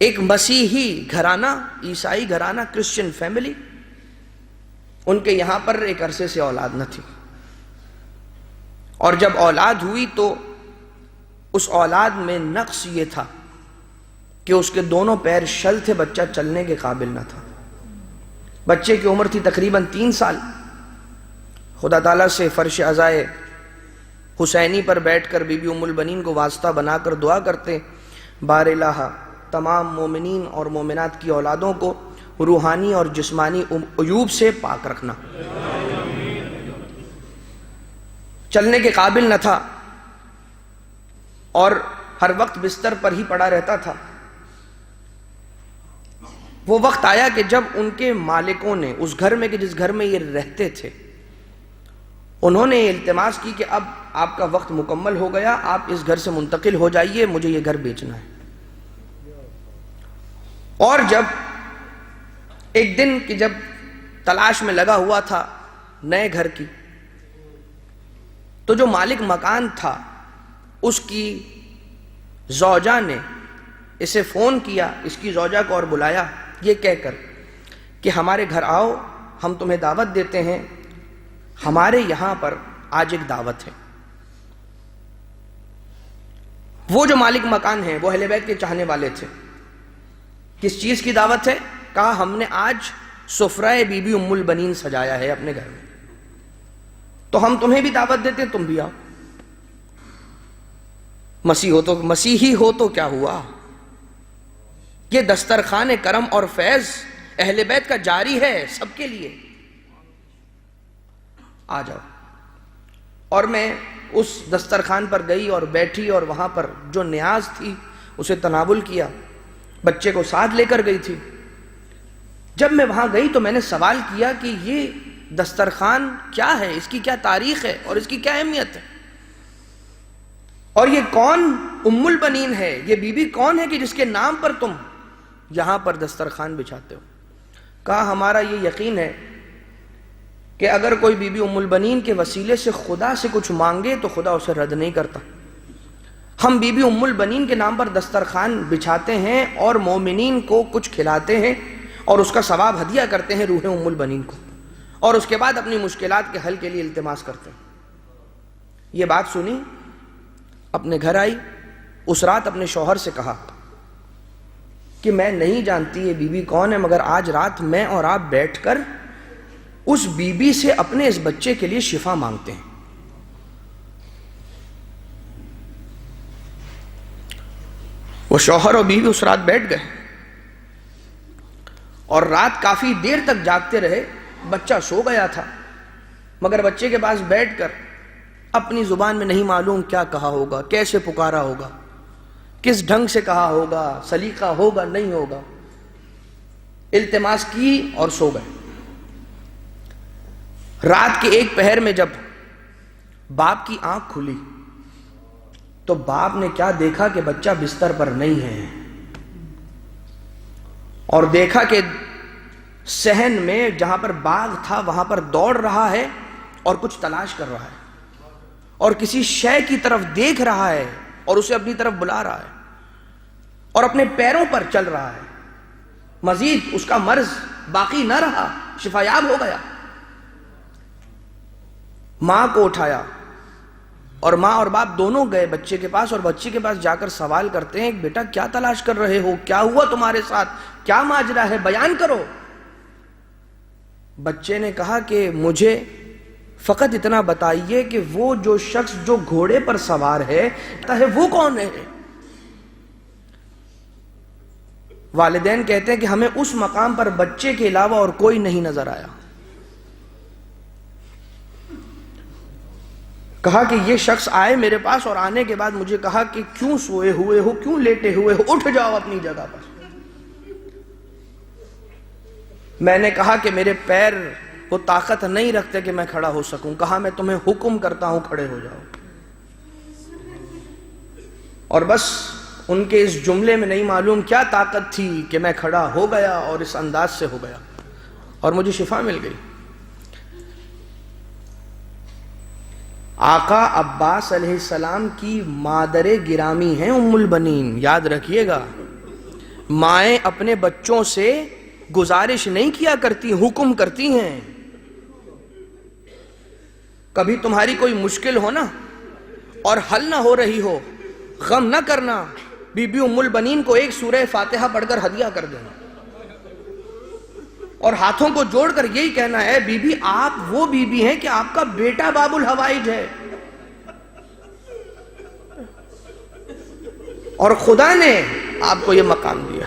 ایک مسیحی گھرانہ، عیسائی گھرانہ، کرسچن فیملی، ان کے یہاں پر ایک عرصے سے اولاد نہ تھی، اور جب اولاد ہوئی تو اس اولاد میں نقص یہ تھا کہ اس کے دونوں پیر شل تھے، بچہ چلنے کے قابل نہ تھا۔ بچے کی عمر تھی تقریباً 3 سال۔ خدا تعالیٰ سے فرش عزائے حسینی پر بیٹھ کر بی بی ام البنین کو واسطہ بنا کر دعا کرتے، بار الہ تمام مومنین اور مومنات کی اولادوں کو روحانی اور جسمانی عیوب سے پاک رکھنا۔ چلنے کے قابل نہ تھا اور ہر وقت بستر پر ہی پڑا رہتا تھا۔ وہ وقت آیا کہ جب ان کے مالکوں نے اس گھر میں، کہ جس گھر میں یہ رہتے تھے، انہوں نے التماس کی کہ اب آپ کا وقت مکمل ہو گیا، آپ اس گھر سے منتقل ہو جائیے، مجھے یہ گھر بیچنا ہے۔ اور جب ایک دن کہ جب تلاش میں لگا ہوا تھا نئے گھر کی، تو جو مالک مکان تھا اس کی زوجہ نے اسے فون کیا، اس کی زوجہ کو، اور بلایا یہ کہہ کر کہ ہمارے گھر آؤ، ہم تمہیں دعوت دیتے ہیں، ہمارے یہاں پر آج ایک دعوت ہے۔ وہ جو مالک مکان ہیں وہ اہل بیت کے چاہنے والے تھے۔ کس چیز کی دعوت ہے؟ کہا ہم نے آج سفرہ بی بی ام البنین سجایا ہے اپنے گھر میں، تو ہم تمہیں بھی دعوت دیتے، تم بھی آؤ۔ مسیحی ہو تو کیا ہوا، یہ دسترخوان کرم اور فیض اہل بیت کا جاری ہے سب کے لیے، آ جاؤ۔ اور میں اس دسترخوان پر گئی اور بیٹھی، اور وہاں پر جو نیاز تھی اسے تناول کیا، بچے کو ساتھ لے کر گئی تھی۔ جب میں وہاں گئی تو میں نے سوال کیا کہ یہ دسترخوان کیا ہے، اس کی کیا تاریخ ہے اور اس کی کیا اہمیت ہے، اور یہ کون ام البنین ہے، یہ بی بی کون ہے کہ جس کے نام پر تم یہاں پر دسترخوان بچھاتے ہو؟ کہا ہمارا یہ یقین ہے کہ اگر کوئی بی بی ام البنین کے وسیلے سے خدا سے کچھ مانگے تو خدا اسے رد نہیں کرتا۔ ہم بی بی ام البنین کے نام پر دسترخوان بچھاتے ہیں اور مومنین کو کچھ کھلاتے ہیں اور اس کا ثواب ہدیہ کرتے ہیں روح ام البنین کو، اور اس کے بعد اپنی مشکلات کے حل کے لیے التماس کرتے ہیں۔ یہ بات سنی، اپنے گھر آئی، اس رات اپنے شوہر سے کہا کہ میں نہیں جانتی یہ بی بی کون ہے، مگر آج رات میں اور آپ بیٹھ کر اس بی بی سے اپنے اس بچے کے لیے شفا مانگتے ہیں۔ وہ شوہر اور بیوی اس رات بیٹھ گئے اور رات کافی دیر تک جاگتے رہے۔ بچہ سو گیا تھا، مگر بچے کے پاس بیٹھ کر اپنی زبان میں نہیں معلوم کیا کہا ہوگا، کیسے پکارا ہوگا، کس ڈھنگ سے کہا ہوگا، سلیقہ ہوگا نہیں ہوگا، التماس کی اور سو گئے۔ رات کے 1 پہر میں جب باپ کی آنکھ کھلی تو باپ نے کیا دیکھا کہ بچہ بستر پر نہیں ہے، اور دیکھا کہ صحن میں جہاں پر باغ تھا وہاں پر دوڑ رہا ہے اور کچھ تلاش کر رہا ہے، اور کسی شے کی طرف دیکھ رہا ہے اور اسے اپنی طرف بلا رہا ہے، اور اپنے پیروں پر چل رہا ہے۔ مزید اس کا مرض باقی نہ رہا، شفایاب ہو گیا۔ ماں کو اٹھایا اور ماں اور باپ دونوں گئے بچے کے پاس، اور بچے کے پاس جا کر سوال کرتے ہیں بیٹا کیا تلاش کر رہے ہو، کیا ہوا تمہارے ساتھ، کیا ماجرا ہے، بیان کرو۔ بچے نے کہا کہ مجھے فقط اتنا بتائیے کہ وہ جو شخص جو گھوڑے پر سوار ہے وہ کون ہے؟ والدین کہتے ہیں کہ ہمیں اس مقام پر بچے کے علاوہ اور کوئی نہیں نظر آیا۔ کہا کہ یہ شخص آئے میرے پاس، اور آنے کے بعد مجھے کہا کہ کیوں سوئے ہوئے ہو، کیوں لیٹے ہوئے ہو، اٹھ جاؤ اپنی جگہ پر۔ میں نے کہا کہ میرے پیر وہ طاقت نہیں رکھتے کہ میں کھڑا ہو سکوں۔ کہا میں تمہیں حکم کرتا ہوں کھڑے ہو جاؤ۔ اور بس ان کے اس جملے میں نہیں معلوم کیا طاقت تھی کہ میں کھڑا ہو گیا اور اس انداز سے ہو گیا، اور مجھے شفا مل گئی۔ آقا عباس علیہ السلام کی مادر گرامی ہیں ام البنین، یاد رکھیے گا، مائیں اپنے بچوں سے گزارش نہیں کیا کرتی، حکم کرتی ہیں۔ کبھی تمہاری کوئی مشکل ہو نا اور حل نہ ہو رہی ہو، غم نہ کرنا، بی بی ام البنین کو ایک سورہ فاتحہ پڑھ کر ہدیہ کر دینا اور ہاتھوں کو جوڑ کر یہی کہنا ہے، بی بی آپ وہ بی بی ہیں کہ آپ کا بیٹا باب الحوائج ہے، اور خدا نے آپ کو یہ مقام دیا۔